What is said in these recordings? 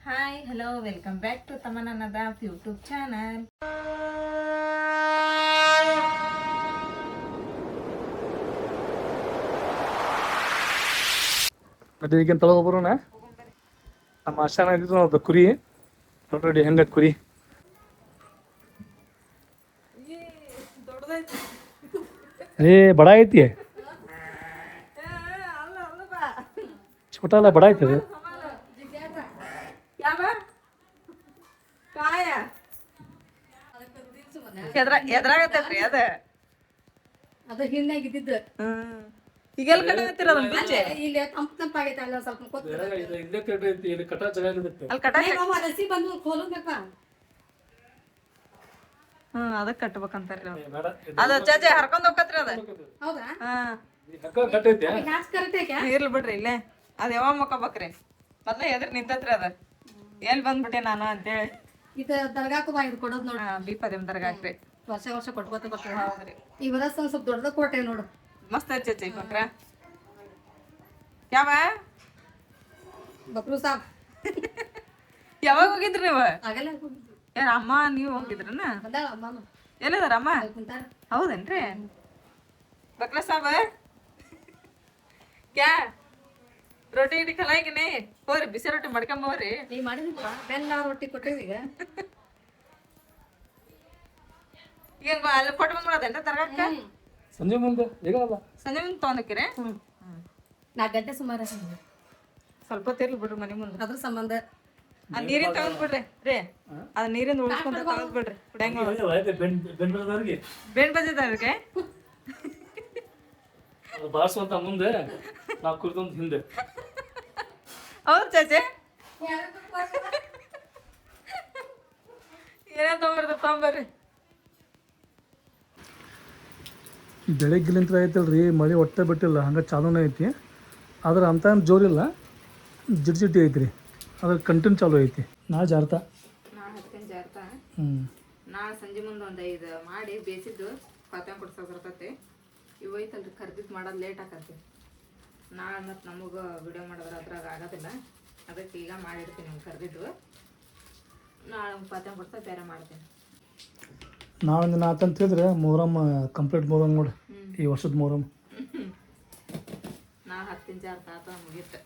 Hi hello welcome back to ತಮನನ್ನದ YouTube channel. ಮತ್ತೆ ಈಗಿನ ತಗೋ ಬರೋಣ. ನಮ್ಮ ಆಶಾನ ಇದ್ದು ನೋಡ್ದು ಕುರಿ ನೋಡ್ರಿ ಹೆಂಗ ಕುರಿ ಏ ಬಡ ಐತಿ छोटा ಅಲ್ಲ ಬಡ ಐತಿ ಅದು. ಎದ್ರಾಗತ್ತೈತ್ರಿ ಅದ ಅದು ಹಿಂದಾಗಿದ್ದಿದ್ದು ಈಗೆಲ್ಲ ಕಟ್ಟಾಗತ್ತಿರ ಅದನ್ನ ಬಿಚ್ಚೆ ಇಲ್ಲಿ ತಂಪಾಗೈತೆ ಅಲ್ಲ ಸ್ವಲ್ಪ ಇಲ್ಲೇ ಕಟ್ಟಿ ಐತಿ, ಇಲ್ಲಿ ಕಟ್ಟ ಜಾಗ ಇರುತ್ತೆ. ಅಲ್ಲಿ ಕಟ್ಟ ರಸಿ ಬಂದು ಕೋಲಬೇಕ ಅದಕ್ಕೆ ಕಟ್ಬೇಕಂತಾರ್ರಿ ಅದ ಚಾಚೆ ಹರ್ಕೊಂಡ್ ಹೋಗತ್ರಿ ಅದ. ಹೌದಾ ಕಟ್ಟೈತಿ ಗ್ಯಾಸ್ ಕರೆಕ್ಟ್ ಇರ್ಲಿ ಬಿಡ್ರಿ ಇಲ್ಲೇ ಅದ ಯಾವಾಗ ಮಕ್ಕೋಬೇಕ್ರಿ ಮೊದ್ಲ ಎದ್ರ ನಿಂತತ್ರಿ ಅದ ಎಲ್ಲಿ ಬಂದ್ಬಿಟ್ಟೆ ನಾನು ಅಂತೇಳಿ ಇದು ದರ್ಗಾಕು ಬಾ ಇದು ಕೊಡೋದು ನೋಡು. ಬೀಪದಿಮ್ ದರ್ಗಾಕ್ರಿ ವರ್ಷ ವರ್ಷ ಕೊಟ್ಕೋತ ಬರ್ತೀವಿ. ಹೌದ್ರಿ ಈ ವರ್ಷ ಒಂದ್ ಸ್ವಲ್ಪ ದೊಡ್ಡದ ಕೊಟ್ಟೆ ನೋಡು. ಮಸ್ತ್ ಚಾಚಿ ಕೊಟ್ರ ಯಾವ ಬಕ್ರು ಸಾಬ್ ಯಾವಾಗ ಹೋಗಿದ್ರಿ ನೀವು? ಆಗಲ್ಲ ಏನ್ ಅಮ್ಮ ನೀವು ಹೋಗಿದ್ರನ? ಬಂದಾಳ ಅಮ್ಮನು ಎಲ್ಲಿದಾರ ಅಮ್ಮ? ಕುಂತಾರ. ಹೌದೇನ್ರಿ? ಬಕ್ರ ಸಾಬ ಕ್ಯಾ ರೊಟ್ಟಿ ಗಿಟ್ಟಿ ಕಲಾಯಿಗಿನಿ ಹೋರಿ ಬಿಸಿ ರೊಟ್ಟಿ ಮಾಡ್ಕೊಂಬೋರಿ. ನೀ ಮಾಡಿದ್ರಪ್ಪ ಬೆಲ್ಲ ರೊಟ್ಟಿ ಕೊಟ್ಟೇವಿ ಈಗ. ಈಗ ಅಲ್ಲಿ ಕೊಟ್ಟು ಬಂದ್ಬಿಡೋದೇನ್ರಿ ತರಗಾಕ? ಸಂಜೆ ಮುಂದೆ ಈಗಲ್ಲ ಸಂಜೆ ಮುಂದೆ ತೊಗೊಂಡಕ್ಕಿರಿ? 4 ಗಂಟೆ ಸುಮಾರು ಸ್ವಲ್ಪ ಹೊತ್ತಿರ್ಲಿ ಬಿಡ್ರಿ ಮನೆ ಮುಂದೆ. ಅದ್ರ ಸಂಬಂಧ ಆ ನೀರಿನ ತಗೊಂಡ್ ಬಿಡ್ರಿ ರೀ ಅದ ನೀರಿಂದ ಉಳಿಸ್ಕೊಂತ ತಗೊಂಡ್ ಬಿಡ್ರಿ ಬೆಂಗಳೂರಿಗೆ ಬೇನ್ ಬಜೆದವ್ರಿಗೆ ಬಾರಿಸುವಂತ ಮುಂದೆ ನಾವು ಕುರಿತೊಂದು ಹಿಂದೆ ಹೌದು ಚಾಚೆ ಏನೇನ್ ತಗೊಂಬರ್ರಿ. ಬೆಳಗ್ಗಿಲಿಂತ ಐತಲ್ರಿ ಮಳೆ ಒಟ್ಟೆ ಬಿಟ್ಟಿಲ್ಲ, ಹಂಗೆ ಚಾಲೂನೇ ಐತಿ. ಆದ್ರೆ ಅಂತ ಜೋರಿಲ್ಲ, ಜಿಡ್ಜಿಡ್ಡಿ ಐತ್ರಿ. ಅದ್ರ ಕಂಟಿನ್ಯೂ ಚಾಲು ಐತಿ. ನಾಳೆ ಜಾರ್ತಾ ನಾಳೆ ಸಂಜೆ ಮುಂದೆ ಒಂದು 5 ಮಾಡಿ ಬೇಯಿಸಿದ್ದು ಪಾತ್ರೆ ಕೊಡ್ಸೋಕೆ ಬರ್ತೈತಿ. ಇವು ಐತಲ್ರಿ ಕರ್ದಿದ್ದು ಮಾಡೋದು ಲೇಟ್ ಆಕತಿ. ನಾಳೆ ಮತ್ತು ನಮಗೆ ವಿಡಿಯೋ ಮಾಡಿದ್ರೆ ಅದ್ರಾಗ ಆಗೋದಿಲ್ಲ, ಅದಕ್ಕೆ ಈಗ ಮಾಡಿರ್ತೀನಿ ನಿಮ್ಗೆ ಕರ್ದಿದ್ದು. ನಾಳೆ ಪಾತ್ರೆ ಕೊಡ್ತಾ ಬೇರೆ ಮಾಡ್ತೀನಿ. ನಾವೊಂದು ನಾಲ್ಕಂತ ಹೇಳಿದ್ರೆ ಮೊಹರಮ್ ಕಂಪ್ಲೀಟ್ ಮೊಹರಮ್ ನೋಡಿ, ಈ ವರ್ಷದ ಮೊಹರಮ್. ನಾ 10 ಜಾರ್ ತಾತ ಮುಗೀತು.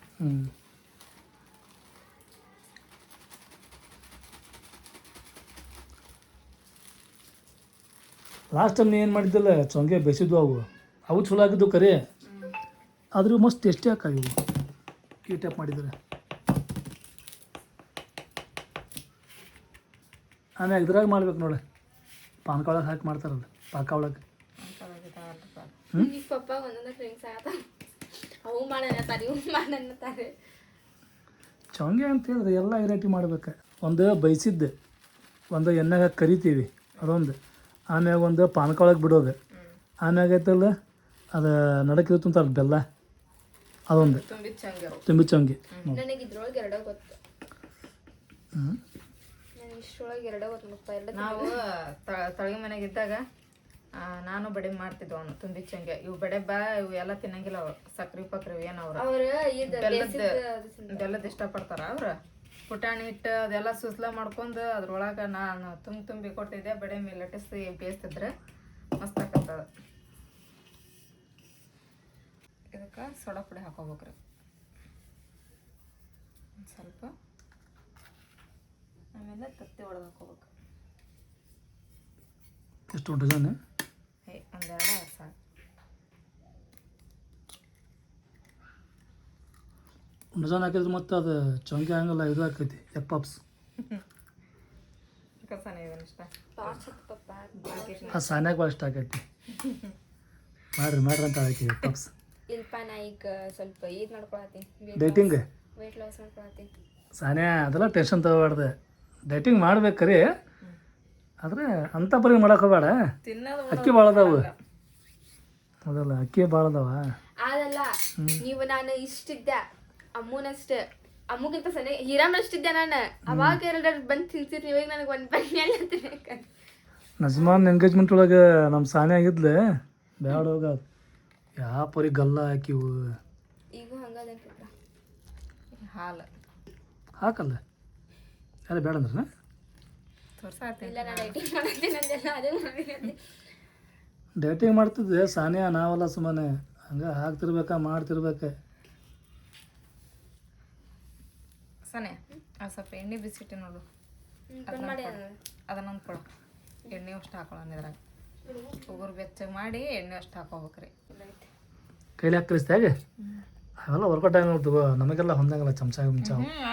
ಲಾಸ್ಟ್ ಟೈಮ್ ಏನು ಮಾಡಿದ್ದಿಲ್ಲ, ಚೊಂಗೆ ಬೇಯಿಸಿದ್ವು ಅವು ಚಲೋ ಆಗಿದ್ದು ಕರೆ. ಆದರೂ ಮಸ್ತ್ ಟೇಸ್ಟಿ ಹಾಕಿವು ಈ ಟೈಪ್ ಮಾಡಿದ್ರೆ. ಆಮೇಲೆ ಇದ್ರಾಗ ಮಾಡ್ಬೇಕು ನೋಡಿ, ಪಾನಕ ಒಳಗೆ ಹಾಕಿ ಮಾಡ್ತಾರಲ್ಲ, ಪಾಕ ಒಳಗೆ. ಪಪ್ಪ ಒಂದೊಂದು ಫ್ರೆಂಡ್ಸ್ ಆತ ಅವು ಮಾಡನ್ತಾರೆ ಇವು ಮಾಡನ್ತಾರೆ. ಚೊಂಗೆ ಅಂತ ಹೇಳಿದ್ರೆ ಎಲ್ಲ ವೆರೈಟಿ ಮಾಡ್ಬೇಕು. ಒಂದು ಬೈಸಿದ್ದು, ಒಂದು ಎಣ್ಣೆಗೆ ಕರಿತೀವಿ ಅದೊಂದು, ಆಮ್ಯಾಗ ಒಂದು ಪಾನಕ ಒಳಗೆ ಬಿಡೋದು, ಆಮ್ಯಾಗ ಐತಲ್ಲ ಅದು ನಡಕಿರುತ್ತೆ ಅಂತಾರೆ ಬೆಲ್ಲ, ಅದೊಂದು ತುಂಬಿ ಚೊಂಗಿ. ನನಗೆ ಇದ್ರೊಳಗೆ ಎರಡೋ ಗೊತ್ತು. ನನಗೆ ಇಷ್ಟರೊಳಗೆ ಎರಡೋ ಗೊತ್ತು. ನಾವು ತಳಗಿ ಮನೆಗೆ ಇದ್ದಾಗ ನಾನು ಬಡೆ ಮಾಡ್ತಿದ್ವು ಅವನು ತುಂಬಿ ಚಂಗೆ. ಇವು ಬಡೆ ಇವು ಎಲ್ಲ ತಿನ್ನಂಗಿಲ್ಲ ಅವ್ರು, ಸಕ್ರಿ ಪಕ್ರಿ ಏನವ್ರು ಬೆಲ್ಲದ ಇಷ್ಟಪಡ್ತಾರ ಅವ್ರು. ಪುಟಾಣಿ ಹಿಟ್ಟು ಅದೆಲ್ಲ ಸುಸ್ಲ ಮಾಡ್ಕೊಂಡು ಅದ್ರೊಳಗೆ ನಾನು ತುಂಬಿ ಕೊಟ್ಟಿದ್ದೆ. ಬಡೆ ಮೇಲೆ ಲಟ್ಟಿಸಿ ಬೇಯಿಸ್ತಿದ್ರೆ ಮಸ್ತ್ ಆಕತ್ತದ. ಇದಕ್ಕೆ ಸೋಡಾ ಪುಡಿ ಹಾಕೋಬೇಕ್ರಿ ಸ್ವಲ್ಪ, ಆಮೇಲೆ ತತ್ತಿ ಒಳಗೆ ಹಾಕೋಬೇಕು. ಎಷ್ಟು ಡಜನ್? ಒಂದೆರಡು ಸಾಕು. ಡಜನ್ ಹಾಕಿದ್ರೆ ಮತ್ತೆ ಅದು ಚೊಂಗೆ ಹಂಗಲ್ಲ ಇದು ಹಾಕೈತಿ ಎಪ್ಪಪ್ಸ್. ಆ ಸಾನ್ಯಾಗ ಭಾಳ ಇಷ್ಟ ಆಕೈತಿ. ಮಾಡ್ರಿ ಅಂತ ಹಾಕಿ ಎಪ್ಪಪ್ಸ್. ಇಲ್ಪ ನಾ ಈಗ ಸ್ವಲ್ಪ ಇದು ಮಾಡ್ಕೊಳತ್ತೀನಿ, ಡೈಟಿಂಗ್ ವೇಟ್ ಲಾಸ್ ಮಾಡ್ಕೊಳತ್ತೀನಿ. ಸಾನ್ಯಾ ಅದೆಲ್ಲ ಟೆನ್ಷನ್ ತಗೋಬಾರ್ದು, ಡೈಟಿಂಗ್ ಮಾಡ್ಬೇಕ್ರಿ. ಆದರೆ ಅಂಥ ಪರಿ ಮಾಡಕ್ಕೆ ಹೋಗಬೇಡ. ಅಕ್ಕಿ ಭಾಳ ಅದಾವು, ಅದಲ್ಲ ಅಕ್ಕಿ ಭಾಳ ಅದಾವ. ಅದಲ್ಲ ನೀವು ನಾನು ಇಷ್ಟಿದ್ದೆ ಅಮ್ಮನಷ್ಟೇ, ಅಮ್ಮಗಿಂತ ಸಣ್ಣ ಹೀರಾಮನಷ್ಟಿದ್ದೆ ನಾನು. ಅವಾಗ 2 ಬಂದು ತಿಂತೀರಿ, ಇವಾಗ ನನಗೆ ಒಂದು ಬನ್ನಿ ತಿನ್ನಕ. ನಜ್ಮಾನ್ ಎಂಗೇಜ್ಮೆಂಟ್ ಒಳಗೆ ನಮ್ಮ ಸಾನ್ಯಾ ಆಗಿದ್ಲೆ, ಬ್ಯಾಡ ಹೋಗ ಯಾವ ಪರಿ ಗಲ್ಲ ಹಾಕಿವು. ಈಗ ಹಂಗದ ಹಾಲು ಹಾಕಲ್ಲ ಅಲ್ಲ ಬೇಡ ಅಂದ್ರೆ ತೋರ್ಸಾತೀನಿ ಇಲ್ಲ ನಾನು ಡೈಟಿಂಗ್ ಮಾಡತ್ತೀನಿ ಅಂದೆಲ್ಲ ಅದೇ ಮಾಡಿದ್ದೆ. ಡೇಟಿಂಗ್ ಮಾಡ್ತಿದ್ದೆ ಸಾನಿಯಾ, ನಾವೆಲ್ಲ ಸುಮ್ಮನೆ ಹಂಗೆ ಹಾಕ್ತಿರ್ಬೇಕಾ ಮಾಡ್ತಿರ್ಬೇಕು. ಸನೆ ಅದು ಸ್ವಲ್ಪ ಎಣ್ಣೆ ಬಿಸಿಟ್ಟಿ ನೋಡು, ಬಂದ್ ಮಾಡಿ ಅದನ್ನೊಂದು ಕೊಡು. ಎಣ್ಣೆ ಅಷ್ಟು ಹಾಕೊಳ್ಳೋಣ ಇದ್ರಾಗ. ಉಗುರು ಬೆಚ್ಚಗೆ ಮಾಡಿ ಎಣ್ಣೆ ಅಷ್ಟು ಹಾಕೋಬೇಕ್ರಿ. ಕೈಲಿ ಹಾಕ್ತಿಸ್ತೆ ಹೇಗೆ ಅವೆಲ್ಲ ವರ್ಕೌಟ್ ಆಗಿ ನೋಡ್ತೀವಿ, ನಮಗೆಲ್ಲ ಹೊಂದಂಗಲ್ಲ ಚಮಚ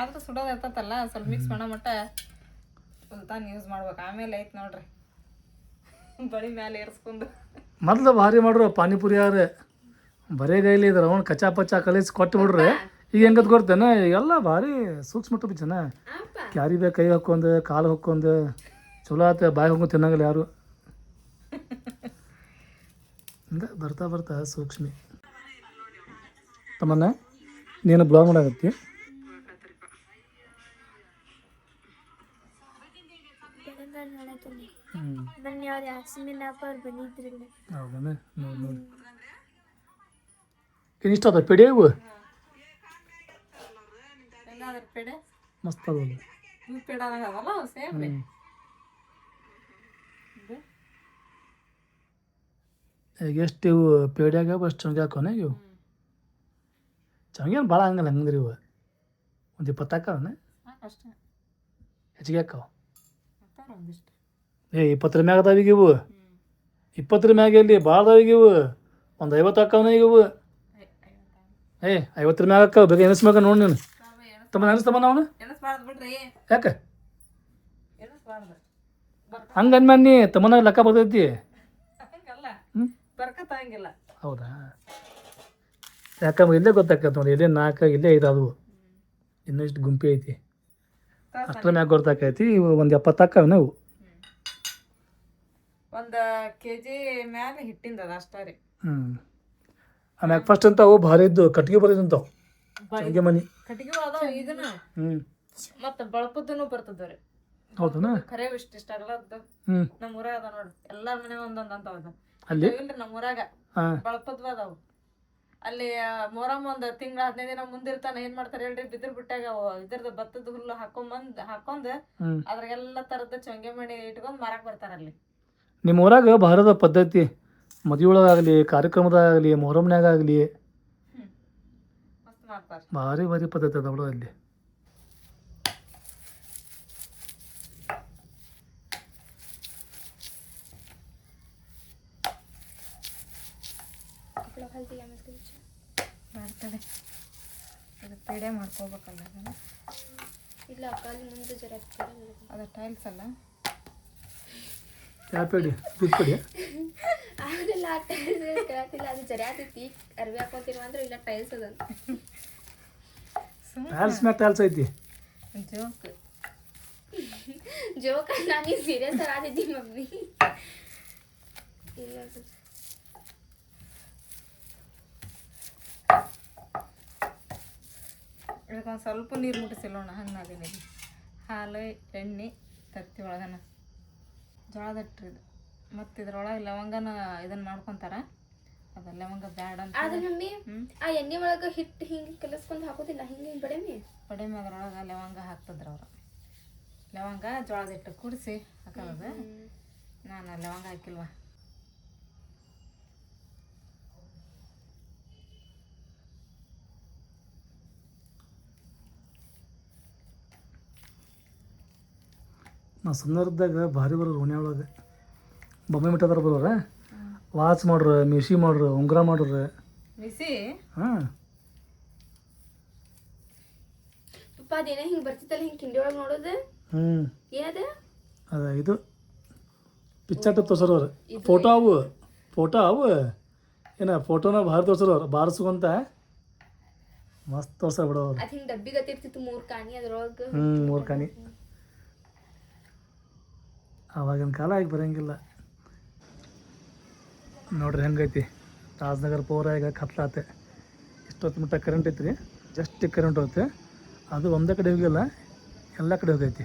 ಆದ್ರೂ ಸುಡೋದು ಇರ್ತೈತಲ್ಲ, ಸ್ವಲ್ಪ ಮಿಕ್ಸ್ ಮಾಡೋ ಮಟ್ಟ ಸುಲ್ತಾನ್ ಯೂಸ್ ಮಾಡ್ಬೇಕು. ಆಮೇಲೆ ಐತೆ ನೋಡ್ರಿ ಬಳಿ ಮೇಲೆ ಏರ್ಸ್ಕೊಂಡು. ಮೊದಲು ಭಾರಿ ಮಾಡ್ರು ಪಾನಿಪುರಿ ಯಾರು ಬರೇ ಗೈಲಿ ಇದ್ರ ಅವ್ನು ಕಚ್ಚಾ ಪಚ್ಚ ಕಲಿಸಿ ಕೊಟ್ಟು ಬಿಡ್ರಿ. ಈಗ ಹೆಂಗದ್ ಕೊಡ್ತೇನೆ ಎಲ್ಲ ಭಾರಿ ಸೂಕ್ಷ್ಮ ಬಿಚ್ಚನ ಕ್ಯಾರಿ ಬೇಕು, ಕೈ ಹಾಕೊಂಡು ಕಾಲು ಹಾಕೊಂಡು ಚಲೋ ಆತ, ಬಾಯಿ ಹಾಕೊಂಡು ತಿನ್ನಂಗಿಲ್ಲ ಯಾರು. ಹಿಂಗೆ ಬರ್ತಾ ಬರ್ತಾ ಸೂಕ್ಷ್ಮಿ ತಮ್ಮನ್ನ ನೀನು ಬ್ಲಾಗ್ ಮಾಡಾಕತ್ತಿ. ಹೌದಾನೆ ನೋಡಿ ನೋಡಿ ಏನು ಇಷ್ಟ ಅದ ಪೆಡಿ ಇವು ಎಲ್ಲಾದ್ರ ಪೇಡೆ ಮಸ್ತ್ ಅದ. ಇವು ಪೇಡ ಅದಲ್ಲ ಸೇಮ್ ರೀ. ಈಗ ಎಷ್ಟು ಇವು ಪೇಡ್ಯಾಗ ಅಷ್ಟು ಚೊಂಗೆ ಹಾಕೋನೆ ಇವು ಚೊಂಗೇನು ಭಾಳ ಹಂಗಲ್ಲ ಹಂಗಂದ್ರಿ ಇವು ಒಂದು 20 ಹಾಕವನೆ ಅಷ್ಟೇ ಹೆಚ್ಚಿಗೆ ಹಾಕವ. ಒಂದಿಷ್ಟು 20 ಮ್ಯಾಗ ಅದಾವ ಈಗ ಇವು, 20 ಮ್ಯಾಗ ಎಲ್ಲಿ ಭಾಳ ಅದಾವ ಈಗ ಇವು, ಒಂದು 50 ಹಾಕವನ ಈಗ ಇವು. 50 ಮ್ಯಾಗ ಹಾಕವ ಬೇಕಾ ಎನಿಸ್ಮ್ಯಾಗ ನೋಡಿ ನೀನು ತಮ್ಮ ಅನಿಸ್ತಮ್ಮ ಅವನು ಎನಸ್ಬಾರ್ದು ಬಿಡ್ರಿ, ಯಾಕೆ ಎನಸ್ಬಾರ್ದು. ಹಂಗೆ ಅನ್ಮ್ಯಾನ ನೀ ತಮ್ಮನಾಗ ಲೆಕ್ಕ ಬರ್ತೈತಿ. ಹಂಗಲ್ಲ ಹ್ಞೂ ಬರ್ಕತ್ತಂಗಿಲ್ಲ. ಹೌದಾ ಯಾಕಂದ್ರೆ ಇಲ್ಲೇ ಗೊತ್ತಾಕತ್ತೆ ನೋಡಿ, ಇಲ್ಲೇ 4 ಇಲ್ಲೇ 5 ಆದವು, ಇನ್ನೂ ಇಷ್ಟು ಗುಂಪಿ ಐತಿ ಅಷ್ಟರ ಮ್ಯಾಗ ಗೊತ್ತಾಕೈತಿ. ಇವು ಒಂದು 70 ಹಾಕವ ನಾವು. 1 kg ಮ್ಯಾಲೆ ಹಿಟ್ಟಿಂದ ಅದ ಅಷ್ಟೇ ರೀ. ಆಮ್ಯಾಗ ಫಸ್ಟ್ ಅಂತ ಅವು ಭಾರಿ ಇದ್ದು ಕಟ್ಗೆ ಬರೋದಂತಾವು ಚಂಗೆ ಮನಿ ಕಟ್ಟಿಗೆ ಅದಾವ ಇದನ್ನ ಮತ್ತೆ ಬಳಪದ್ದನು ಬರ್ತದ ರೀ. ಹೌದನಾ ಖರೆ ಇಷ್ಟ ಅಲ್ಲದ್ದು ನಮ್ಮ ಊರಾಗ ಅದ ನೋಡ್ರಿ, ಎಲ್ಲಾರ ಮನೆ ಒಂದೊಂದ್ ಅಂತ ಅದ ಅಲ್ಲಿ ಇಲ್ರಿ ನಮ್ಮ ಊರಾಗ ಬಳಪದ್ವ ಅದಾವು. ಅಲ್ಲಿ ಮೊರಮ್ 1 ತಿಂಗಳ 15 ದಿನ ಮುಂದಿರ್ತಾನ ಏನ್ ಮಾಡ್ತಾರ ಹೇಳ್ರಿ, ಬಿದಿರ್ ಬಿಟ್ಟಾಗ ಇದ್ರದ್ದು ಭತ್ತದ ಹುಲ್ಲು ಹಾಕೊಂಡ್ ಅದ್ರಾಗೆಲ್ಲ ತರದ ಚೊಂಗೆ ಮಣಿ ಇಟ್ಕೊಂಡ್ ಮಾರಾಕ್ ಬರ್ತಾರ ಅಲ್ಲಿ. ನಿಮ್ಮ ಊರಾಗ ಭಾರತ ಪದ್ಧತಿ ಮದುವೆ ಒಳಗಾಗಲಿ ಕಾರ್ಯಕ್ರಮದಾಗಲಿ ಮೊಹರಂನ್ಯಾಗಲಿ ಮಸ್ತ್ ಮಾಡ್ತಾರ, ಭಾರಿ ಭಾರಿ ಪದ್ಧತಿ ಅದ ಬಿಡು ಅಲ್ಲಿ. ಮಾಡ್ತಾಳೆ. ಇದು ಪೇಡೆ ಮಾಡ್ಕೋಬೇಕಲ್ಲ ಅದನ್ನ. ಇಲ್ಲ ಕಾಲಿ ಮುಂದೆ ಜರ ಅದು ಟೈಲ್ಸ್ ಅಲ್ಲ, ಯಾವ ಪೇಡಿ ದುಡ್ಡು ಪೇಡಿ ಆಗಲ್ಲ ಟೈಲ್ಸ್ ಕೇಳತ್ತಿಲ್ಲ, ಅದು ಜರಿ ಆತೈತಿ ಅರ್ವಿ ಹಾಕೋತಿರುವ ಅಂದ್ರೆ ಇಲ್ಲ ಟೈಲ್ಸ್ ಅದ ಟೈಲ್ಸ್ ಮ್ಯಾಗ ಟೈಲ್ಸ್ ಐತಿ. ಜೋಕ್ ಜೋಕ ನಾನು ಸೀರಿಯಸ್ ಆದಿದ್ದಿ ಮಮ್ಮಿ. ಇಲ್ಲ ಇದಕ್ಕೊಂದು ಸ್ವಲ್ಪ ನೀರು ಮುಟ್ಟಿಸಿಲ್ಲೋಣ ಹಂಗಾದಿನಿ. ಹಾಲು ಎಣ್ಣೆ ತತ್ತಿ ಒಳಗನ ಜೋಳದ ಹಿಟ್ಟಿದು ಮತ್ತು ಇದ್ರೊಳಗೆ ಲವಂಗನ ಇದನ್ನ ಮಾಡ್ಕೊತಾರ. ಅದು ಲವಂಗ ಬ್ಯಾಡ ಅಂತ ಆದ್ರೆ ಮಮ್ಮಿ ಆ ಎಣ್ಣೆ ಒಳಗೆ ಹಿಟ್ಟು ಹಿಂಗೆ ಕಲಸ್ಕೊಂಡು ಹಾಕೋದಿಲ್ಲ, ಹಿಂಗೆ ಬಡಮಿ ಬಡಿಮೆ ಅದ್ರೊಳಗೆ ಲವಂಗ ಹಾಕ್ತಿದ್ರು ಅವರು. ಲವಂಗ ಜೋಳದ ಹಿಟ್ಟು ಕುಡಿಸಿ ಹಾಕೋದು. ನಾನು ಲವಂಗ ಹಾಕಿಲ್ವ. ನಾವು ಸಣ್ಣದಾಗ ಭಾರಿ ಬರೋರು ಓಣಿ ಒಳಗೆ ಬೊಮ್ಮೆ ಮಿಟ್ಟದಾರ ಬರೋರ, ವಾಚ್ ಮಾಡ್ರು, ಮಿಶಿ ಮಾಡ್ರು, ಉಂಗುರ ಮಾಡ್ರು. ಬಿಸಿ ಹಾಂ ಪಪ್ಪ ಅದೇನೋ ಹಿಂಗೆ ಬರ್ತಿತ್ತಲ್ಲ ಹಿಂಗೆ ಕಿಂಡಿ ಒಳಗೆ ನೋಡೋದು ಏನದ ಅದ ಇದು ಪಿಕ್ಚರ್ ತೋರ್ಸೋರು ಫೋಟೋ ಅವು ಏನ ಫೋಟೋನ ಭಾರಿ ತೋರ್ಸೋರು ಬಾರಿಸ್ಕೊಂತ ಮಸ್ತ್ ತೋರ್ಸ ಬಿಡೋರು. ಅದು ಹಿಂಗೆ ಡಬ್ಬಿ ಗತ್ತಿರ್ತಿತ್ತು 3 ಕಾಣಿ ಅದ್ರೊಳಗೆ. 3 ಕಾಣಿ ಆವಾಗಿನ ಕಾಲ ಆಗಿ ಬರೋಂಗಿಲ್ಲ ನೋಡ್ರಿ ಹೆಂಗೈತಿ. ರಾಜನಗರ ಪೌರ ಈಗ ಕತ್ಲಾತೆ, ಇಷ್ಟೊತ್ತು ಮಟ್ಟ ಕರೆಂಟ್ ಐತ್ರಿ, ಜಸ್ಟ್ ಕರೆಂಟ್ ಹೋಗುತ್ತೆ. ಅದು ಒಂದೇ ಕಡೆ ಹೋಗಿಲ್ಲ, ಎಲ್ಲ ಕಡೆ ಹೋಗೈತಿ.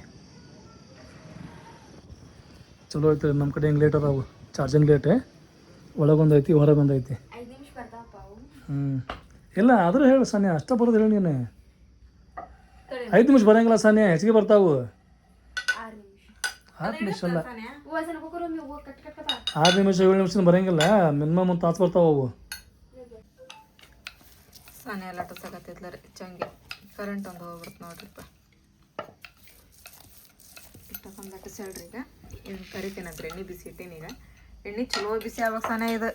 ಚಲೋ ಐತೆ ನಮ್ಮ ಕಡೆ ಹೆಂಗೆ ಲೇಟ್ ಅದಾವು, ಚಾರ್ಜಿಂಗ್ ಲೇಟ್, ಒಳಗೊಂದೈತಿ ಹೊರಗೊಂದೈತಿ. 5 ನಿಮಿಷ ಬರ್ತಾವಪ್ಪ ಅವು. ಇಲ್ಲ ಆದರೂ ಹೇಳು ಸಾನ್ಯ, ಅಷ್ಟ ಬರೋದು ಹೇಳಿ ನೀನು. 5 ನಿಮಿಷ ಬರೋಂಗಿಲ್ಲ ಸಾನ್ಯ, ಹೆಚ್ಚಿಗೆ ಬರ್ತಾವು. 6 ನಿಮಿಷ ಅಲ್ಲ, ಹೂವಸನ ಕುಕ್ಕರ್ ಒಮ್ಮೆ ಹೂವು ಕಟ್ 6 ನಿಮಿಷ 7 ನಿಮಿಷ ಬರಂಗಿಲ್ಲ. ಮಿನಿಮಮ್ ಒಂದು ತಾಸು ಬರ್ತಾವ ಅವು. ಸಾನೆ ಎಲ್ಲ ಟಸಕತ್ತೈತ್ಲ ರೀ ಚಂಗೆ ಕರೆಂಟ್ ಒಂದು ಹೋಗ್ಬಿಡ್ತು ನೋಡ್ರಿಪ್ಪ. ಇಷ್ಟಕ್ಕೊಂದು ಅಟಸಳ್ರಿ. ಈಗ ಇದನ್ನು ಕರಿತೀನಂತ್ರಿ, ಎಣ್ಣೆ ಬಿಸಿ ಇಟ್ಟೀನಿ. ಈಗ ಎಣ್ಣೆ ಚಲೋ ಬಿಸಿ ಆವಾಗ ಸಾನೆ ಇದು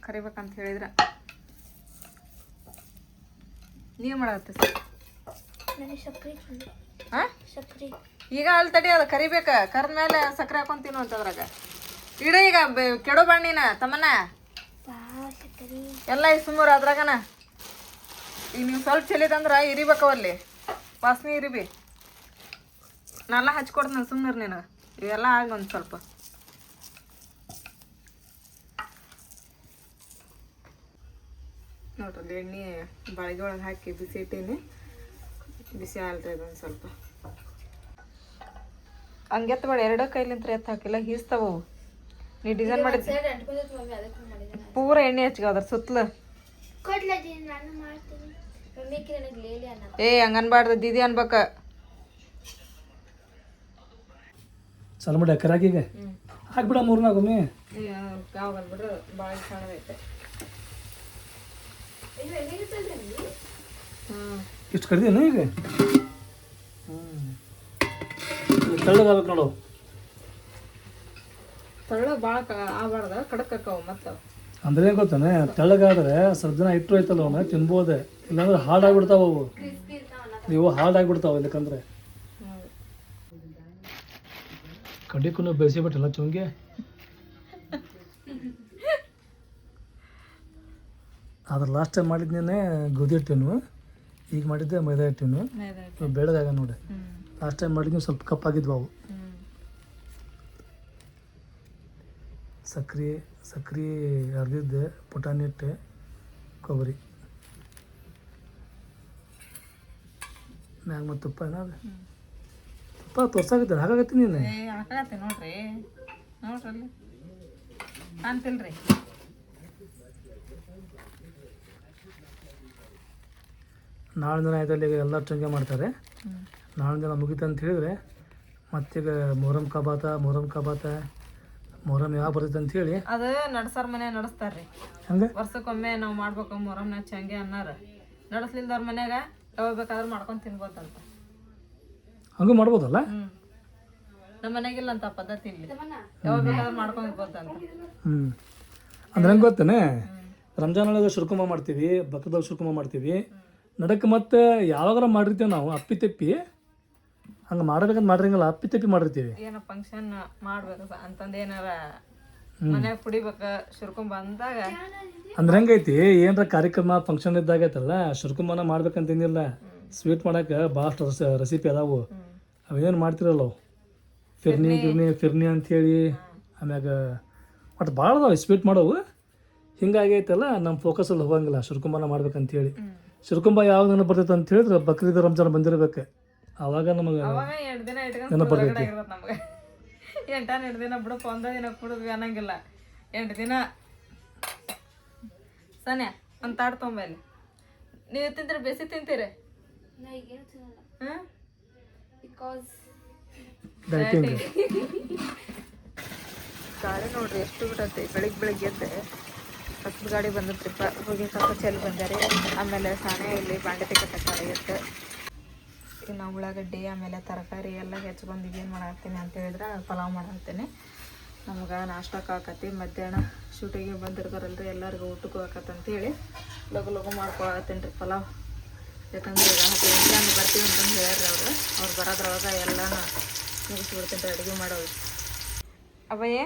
ಕರಿಬೇಕಂತ ಹೇಳಿದ್ರೆ. ನೀವು ಮಾಡತ್ತೆ ಸರ್? ಹಾಂ, ಈಗ ಅಲ್ಲಿ ತಡಿ, ಅದು ಕರಿಬೇಕ. ಕರ್ದ ಮೇಲೆ ಸಕ್ಕರೆ ಹಾಕೊಂತೀನು ಅಂತದ್ರಾಗ ಇಡ. ಈಗ ಕೆಡೋ ಬಣ್ಣಿನ ತಮ್ಮನ ಎಲ್ಲ ಈ ಸುಮ್ಮರು ಅದ್ರಾಗನ. ಈಗ ನೀವು ಸ್ವಲ್ಪ ಚೆಲ್ಲಿದಂದ್ರೆ ಇರಿಬೇಕವಲ್ಲಿ, ವಾಸನೆ ಇರಿಬಿ. ನಾನೆಲ್ಲ ಹಚ್ಕೊಡ್ತೀನಿ ಸುಮ್ಮನೆ ನೀನು. ಇವೆಲ್ಲ ಆಗಿ ಒಂದು ಸ್ವಲ್ಪ ನೋಡ್ರಿ ಎಣ್ಣೆ ಬಾಳಿಗೆ ಒಳಗೆ ಹಾಕಿ ಬಿಸಿ ಇಟ್ಟೀನಿ. ಬಿಸಿ ಆಲ್ರಿ ಅದೊಂದು ಸ್ವಲ್ಪ. ಹಂಗೆತ್ತ ಬೇಡ, ಎರಡೂ ಕೈಲಿಂತ್ರ ಎತ್ತ ಹಾಕಿಲ್ಲ, ಹೀಸ್ತಾವು. ನೀ ಡಿಸೈನ್ ಮಾಡಿದ್ದೆ ಪೂರ ಎಣ್ಣೆ ಹಚ್ಚಿಗೆ ಅದ್ರ ಸುತ್ತಲು. ಏ ಹಂಗನ್ಬಾರ್ದು, ದೀದಿ ಅನ್ಬೇಕ. ಚಲ ಮಾಡಿ ಕರಾಕಿಗೆ ಹಾಕ್ಬಿಡ 3-4 ಒಮ್ಮೆ. ಯಾವಾಗ ಬಿಡ್ರೆ ಭಾಳ ಸಣ್ಣದೈತೆ. ಇಷ್ಟು ಕಡ್ದೇನು ಈಗ? ತೆಳ್ಳಗಾಗ್ಬೇಕು ನೋಡು. ತಳ್ಳ ಭಾಳ ಆಗಬಾರ್ದ, ಕಡಕ್ ಹಾಕವು ಮತ್ತು. ಅಂದ್ರೆ ಏನು ಗೊತ್ತಾನೆ, ತೆಳ್ಳಗಾದ್ರೆ ಸ್ವಲ್ಪ ದಿನ ಇಟ್ಟು ಹೋಯ್ತಲ್ಲ ಅವನ್ನ ತಿನ್ಬೋದೆ. ಇಲ್ಲಾಂದ್ರೆ ಹಾರ್ಡ್ ಆಗಿಬಿಡ್ತಾವ ಅವು. ನೀವು ಹಾರ್ಡ್ ಆಗಿಬಿಡ್ತಾವ. ಇಲ್ಲಕಂದ್ರೆ ಕಡ್ಡಿಕ್ಕೂ ಬೇಯಿಸಿಬಿಟ್ಟಿಲ್ಲ ಚುಂಗೆ. ಅದ್ರ ಲಾಸ್ಟ್ ಟೈಮ್ ಮಾಡಿದ್ನೇನೆ ಗೋಧಿ ಹಿಟ್ಟೇನು, ಈಗ ಮಾಡಿದ್ದೆ ಮೈದಾ ಹಿಟ್ಟೇನು. ಬೆಳಗಾಗ ನೋಡಿ, ಲಾಸ್ಟ್ ಟೈಮ್ ಮಾಡಿದ್ವಿ ಸ್ವಲ್ಪ ಕಪ್ಪಾಗಿದ್ವು ಅವು. ಸಕ್ರೆ ಅರ್ದಿದ್ದೆ, ಪುಟಾಣಿ ಹಿಟ್ಟೆ, ಕೊಬ್ಬರಿ, ಮ್ಯಾಗ ಮತ್ತು ತುಪ್ಪ. ಏನಾದ್ರು ತುಪ್ಪ ತೋರ್ಸಾಕತ್ತೀನಿ, ಹಾಕಾಗತ್ತಿ ನೀನು. ಹಾಕಾಗತ್ತೆ ನೋಡ್ರಿ, ನೋಡ್ರಲ್ಲಿ ಅಂತಿಲ್ರಿ. ನಾಳೆ ದಿನ ಆಯ್ತಲ್ಲಿ ಈಗ ಎಲ್ಲ ಚಂಗೆ ಮಾಡ್ತಾರೆ. ನಾಳೆ ದಿನ ಮುಗಿತು ಅಂತ ಹೇಳಿದ್ರೆ ಮತ್ತೀಗ ಮೊಹರಂ ಕಬಾತ ಮೊಹರಂ ಯಾವ ಬರ್ತೈತೆ ಅಂತ ಹೇಳಿ ಅದು ನಡ್ಸೋರ್ ಮನೆ ನಡೆಸ್ತಾರ್ರಿ. ಹಂಗೆ ವರ್ಷಕ್ಕೊಮ್ಮೆ ನಾವು ಮಾಡ್ಬೇಕು ಮೊಹರಂನ ಚಂಗೆ ಅನ್ನಾರ. ನಡೆಸ್ಲಿಂದ ಅವ್ರ ಮನ್ಯಾಗ ಯಾವಾಗ ಬೇಕಾದ್ರೂ ಮಾಡ್ಕೊಂಡು ತಿನ್ಬೋದಂತ. ಹಂಗೂ ಮಾಡ್ಬೋದಲ್ಲ? ನಮ್ಮ ಮನೆಗಿಲ್ಲ ಅಂತ ಪದ್ಧತಿ ಇಲ್ಲಿ, ಯಾವಾಗ ಬೇಕಾದ್ರೂ ಮಾಡ್ಕೊಂಡ್ಬೋದಂತ. ಅಂದ್ರೆ ಹೆಂಗೆ ಗೊತ್ತೇನೆ, ರಂಜಾನ್ ಒಳಗೆ ಶುರ್ಕುಂಬ ಮಾಡ್ತೀವಿ, ಬಕ್ರದಲ್ಲಿ ಶುರ್ಕುಂಬ ಮಾಡ್ತೀವಿ. ನಡಕ್ಕೆ ಮತ್ತೆ ಯಾವಾಗಾರ ಮಾಡಿರ್ತೀವಿ ನಾವು ಅಪ್ಪಿ ತೆಪ್ಪಿ. ಹಂಗೆ ಮಾಡ್ಬೇಕಂತ ಮಾಡಿರಂಗಿಲ್ಲ, ಅಪ್ಪಿ ತೆಪ್ಪಿ ಮಾಡಿರ್ತೀವಿ. ಏನೋ ಫಂಕ್ಷನ್ ಮಾಡ್ಬೇಕು ಅಂತಂದು ಏನಾರ ಮನ್ಯಾಗ ಕುಡಿಬೇಕ ಶುರ್ಕುಂಬ ಅಂದಾಗ. ಅಂದ್ರೆ ಹೆಂಗೈತಿ, ಏನಾರ ಕಾರ್ಯಕ್ರಮ ಫಂಕ್ಷನ್ ಇದ್ದಾಗೈತಲ್ಲ ಶುರ್ಕುಂಬನ ಮಾಡ್ಬೇಕಂತೇನಿಲ್ಲ. ಸ್ವೀಟ್ ಮಾಡೋಕೆ ಭಾಳಷ್ಟು ರೆಸಿಪಿ ಅದಾವು. ಅವೇನು ಮಾಡ್ತಿರಲ್ಲ ಅವು, ಫಿರ್ನಿ ಅಂಥೇಳಿ. ಆಮ್ಯಾಗ ಒಟ್ಟು ಭಾಳ ಅದಾವೆ ಸ್ವೀಟ್ ಮಾಡೋವು. ಹಿಂಗಾಗೈತಲ್ಲ ನಮ್ಮ ಫೋಕಸಲ್ಲಿ ಹೋಗಂಗಿಲ್ಲ ಶುರ್ಕುಂಬನ ಮಾಡ್ಬೇಕಂತೇಳಿ. ಶುರ್ಕುಂಬ ಯಾವಾಗ ನೆನಪು ಬರ್ತೈತೆ ಅಂತ ಹೇಳಿದ್ರೆ ಬಕ್ರೀದ್ ರಂಜಾನ್ ಬಂದಿರ್ಬೇಕು. ಅವಾಗ ನಮಗೆ ಅವಾಗ 2 ದಿನ ಇಟ್ಕೊಂಡು ಹೊರಗಡೆ ಆಗಿರೋದು ನಮ್ಗೆ. 2 ದಿನ ಬಿಡಪ್ಪ, 1 ದಿನ ಕುಡಿದ್ವಿ ಅನ್ನಂಗಿಲ್ಲ. 2 ದಿನ ಸನ್ಯ ಒಂದು ತಾಟ್ ತೊಂಬಲ್ಲಿ. ನೀವು ತಿಂತೀರಿ, ಬೇಸಿ ತಿಂತೀರಿ? ಗಾಡಿ ನೋಡ್ರಿ ಎಷ್ಟು ಬಿಟ್ಟೈತಿ. ಬೆಳಿಗ್ಗೆ ಎದ್ದೆ ಕಸದ ಗಾಡಿ ಬಂದತ್ರಿಪ್ಪ, ಹೋಗಿ ಕಸ ಚೆಲ್ಲಿ ಬಂದಾರೆ. ಆಮೇಲೆ ಸಾನೆ ಇಲ್ಲಿ ಬಾಂಡೆ ತೆಗೆತ ಈಗ ನಾವು ಉಳ್ಳಾಗಡ್ಡಿ ಆಮೇಲೆ ತರಕಾರಿ ಎಲ್ಲ ಹೆಚ್ಕೊಂಡು ಏನು ಮಾಡಾಕ್ತೀನಿ ಅಂತ ಹೇಳಿದ್ರೆ ಪಲಾವ್ ಮಾಡಾಕ್ತೀನಿ. ನಮ್ಗೆ ನಾಷ್ಟಕ್ಕೆ ಹಾಕತ್ತಿ. ಮಧ್ಯಾಹ್ನ ಶೂಟಿಗೆ ಬಂದಿರ್ತಾರಲ್ರಿ, ಎಲ್ಲರಿಗೂ ಊಟಕ್ಕೂ ಹಾಕತ್ತಂತೇಳಿ ಲಘು ಮಾಡ್ಕೊಳತ್ತೀನಿ ರೀ ಪಲಾವ್. ಯಾಕಂದ್ರೆ ಈಗ 10 ಗಂಟೆ ಬರ್ತೀವಿ ಅಂತಂದು ಹೇಳ್ಯಾರ್ರಿ ಅವ್ರು ಬರೋದ್ರೊಳಗೆ ಎಲ್ಲನೂ ಮುಗಿಸ್ಬಿಡ್ತೀನಿ ರೀ ಅಡುಗೆ ಮಾಡೋದು. ಅಬ್ಬಯ್ಯ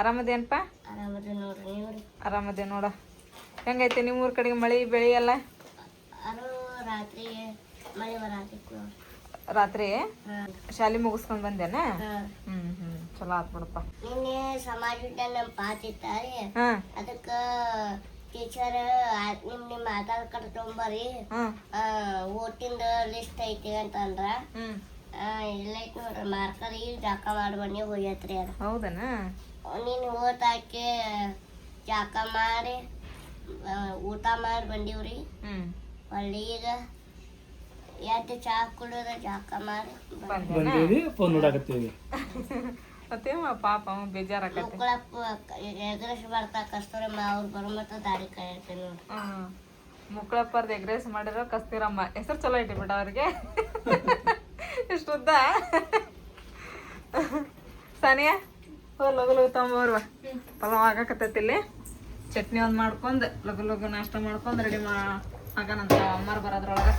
ಆರಾಮದೇನಪ್ಪ? ಆರಾಮದೇ ನೋಡ. ಹೆಂಗೈತೆ ನಿಮ್ಮ ಊರ ಕಡೆಗೆ ಮಳೆ ಬೆಳೆ ಎಲ್ಲ? ರಾತ್ರಿ ಶಾಲೆ ಮುಗಿಸ್ಕೊಂಡ್ ಬಂದೇನ? ಚಲೋ ಆತ್ ಬಿಡಪ್ಪ. ನಿನ್ನೆ ಸಮಾಜ ನಮ್ಮ ಪಾತಿತ್ತಾರೆ, ಅದಕ್ಕ ಟೀಚರ್ ನಿಮ್ ಆಧಾರ್ ಕಾರ್ಡ್ ತೊಂಬರಿ, ಓಟಿಂದ ಲಿಸ್ಟ್ ಐತಿ ಅಂತಂದ್ರ. ಇಲ್ಲ ಐತಿ ನೋಡ್ರಿ ಮಾರ್ಕರ್, ಈಗ ಜಾಕ ಮಾಡಿ ಬನ್ನಿ ಹೋಗ್ಯತ್ರಿ. ಅದ ಹೌದನ? ನೀನು ಓಟ್ ಹಾಕಿ ಜಾಕ ಮಾಡಿ ಊಟ ಮಾಡಿ ಬಂದೀವ್ರಿ. ಒಳ್ಳೆ ಈಗ ಎದ್ದು ಚಾ ಕುಡಿಯೋದು ಜಾಕ ಮಾಡಿ ಬಂದೇವಿ ಫೋನ್ ನೋಡಾಕತ್ತೀವಿ. ಮತ್ತೇವ ಪಾಪ ಅವ ಬೇಜಾರಾಕತಿ. ಮುಕ್ಕಳಪ್ಪ ಎಗ್ರೆಸ್ ಬರ್ತಾ ಕಸ್ತೂರಮ್ಮ ಅವ್ರು ಬರೋಮತ್ತ ದಾರಿ ಕಾಯಿರ್ತೀನಿ ನೋಡಿ. ಮುಕ್ಕಳಪ್ಪರ್ದು ಎಗ್ ರೈಸ್ ಮಾಡಿರೋ ಕಸ್ತಿರಮ್ಮ ಹೆಸರು ಚಲೋ ಇಟ್ಟಿಬಿಟ್ಟ ಅವ್ರಿಗೆ. ಎಷ್ಟು ಉದ್ದ. ಸಾನಿಯಾ ಲಗು ಲಗು ತಗೊಂಬರ್ವ ಪಲಾವ್ ಆಗಾಕತ್ತೈತಿ ಇಲ್ಲಿ. ಚಟ್ನಿ ಒಂದು ಮಾಡ್ಕೊಂಡು ಲಗು ಲಗು ನಾಷ್ಟ ಮಾಡ್ಕೊಂಡು ರೆಡಿ ಆಗನಂತ ಅಮ್ಮಾರು ಬರೋದ್ರೊಳಗೆ.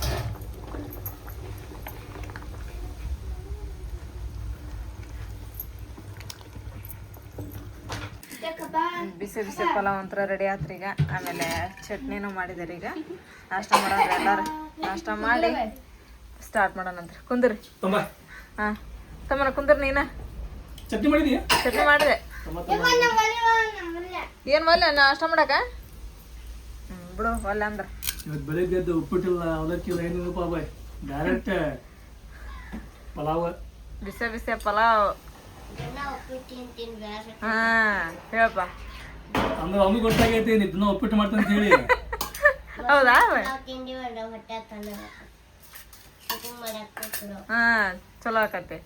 ಬಿಸಿ ಬಿಸಿ ಪಲಾವ್ ಒಂಥರ ರೆಡಿ ಆತ್ರಿ ಈಗ. ಆಮೇಲೆ ಚಟ್ನಿನೂ ಮಾಡಿದಾರೆ ಈಗ. ನಾಷ್ಟ ಮಾಡೋದ್ರೆ ಎಲ್ಲಾರು ನಾಷ್ಟ ಮಾಡಿ ಸ್ಟಾರ್ಟ್ ಮಾಡೋಣಂತ್ರಿ. ಕುಂದ್ರಿ. ಹಾಂ ತಮ್ಮನ ಕುಂದ್ರಿ. ನೀನ ಚಟ್ನಿ ಮಾಡಿದೀಯ? ಚಟ್ನಿ ಮಾಡಿದೆ. ಏನು ಒಲ್ಲೆ ನಾಷ್ಟ ಮಾಡಕ? ಬಿಡು ಒಲ್ಲೆ ಅಂದ್ರೆ. ಇವತ್ತು ಬೆಳಿಗ್ಗೆ ಎದ್ದು ಉಪ್ಪಿಟ್ಟಿಲ್ಲ, ಅವಲಕ್ಕಿ ಇಲ್ಲ, ಏನಿಲ್ಲ ಬಾಯ್. ಡೈರೆಕ್ಟ್ ಪಲಾವ್. ಬಿಸಿ ಬಿಸಿ ಪಲಾವ್. ಹಾಂ ಹೇಳಪ್ಪ. ಅಂದ್ರೆ ಅವ್ನಿಗೆ ಗೊತ್ತಾಗೈತಿ ಇದನ್ನ ಉಪ್ಪಿಟ್ಟು ಮಾಡ್ತಾನೆ ಅಂತ ಹೇಳಿ. ಹೌದಾ? ತಿಂಡಿ ಹೊಟ್ಟೆ ಹಾಂ ಚಲೋ ಆಕತಿ.